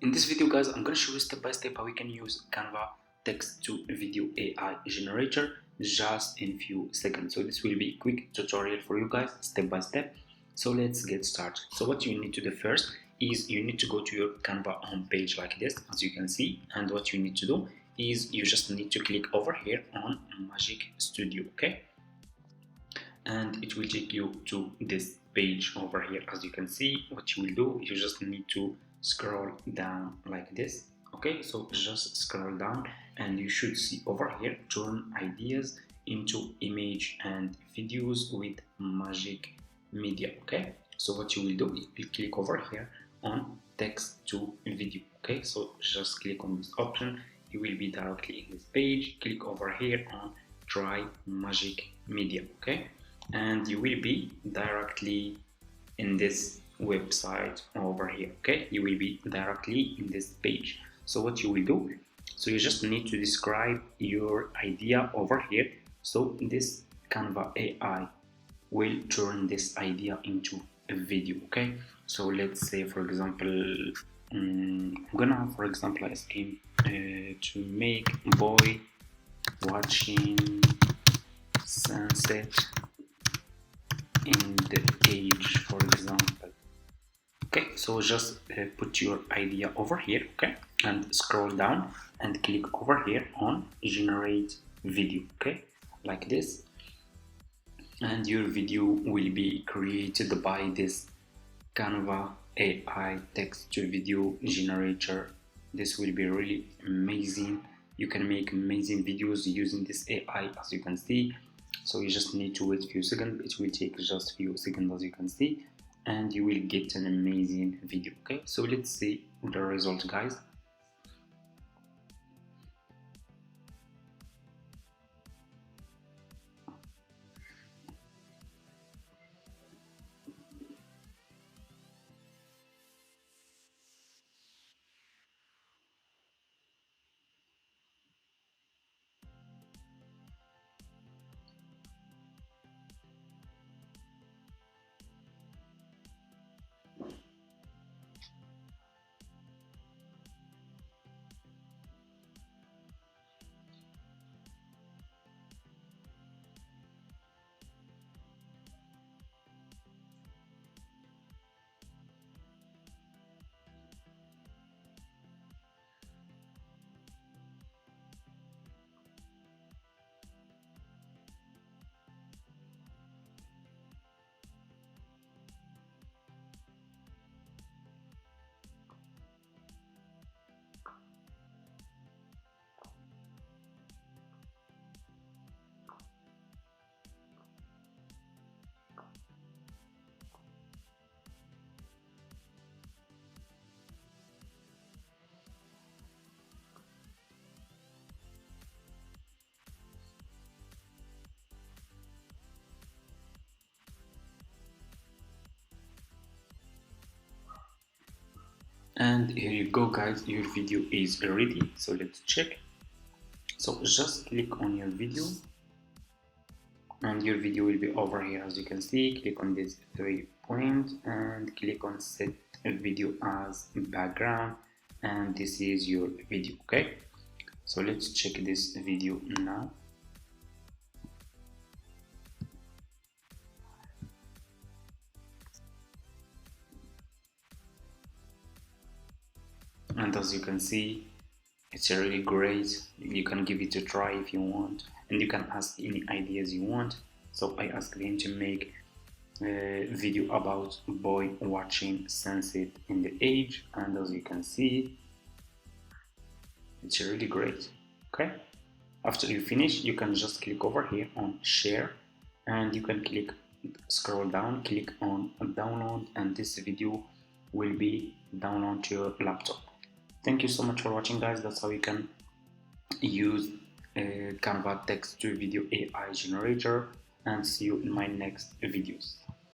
In this video guys, I'm going to show you step by step how we can use Canva text to video AI generator just in few seconds. So this will be a quick tutorial for you guys step by step. So let's get started. So what you need to do first is you need to go to your Canva homepage like this, as you can see, and what you need to do is you just need to click over here on Magic Studio, okay? And it will take you to this page over here. As you can see, what you will do, you just need to scroll down like this, okay? So just scroll down and you should see over here turn ideas into image and videos with Magic Media, okay? So what you will do, you will click over here on text to video, okay? So just click on this option, you will be directly in this page. Click over here on try Magic Media, okay? And you will be directly in this website over here, okay? You will be directly in this page. So what you will do, so you just need to describe your idea over here. So this Canva AI will turn this idea into a video, okay? So let's say, for example, I'm gonna, for example, ask him to make boy watching sunset in the age, for example. Okay, so just put your idea over here, okay, and scroll down and click over here on generate video, okay, like this, and your video will be created by this Canva AI text to video generator. This will be really amazing. You can make amazing videos using this AI, as you can see. So you just need to wait a few seconds. It will take just a few seconds, as you can see, and you will get an amazing video, okay? So let's see the result, guys. And here you go, guys, your video is ready. So let's check. So just click on your video and your video will be over here, as you can see. Click on this 3 point and click on set a video as background, and this is your video, okay? So let's check this video now. And as you can see, it's really great. You can give it a try if you want, and you can ask any ideas you want. So I asked him to make a video about boy watching sunset in the age, and as you can see, it's really great, okay? After you finish, you can just click over here on share, and you can scroll down, click on download, and this video will be downloaded to your laptop. Thank you so much for watching, guys. That's how you can use Canva text to video AI generator, and see you in my next videos.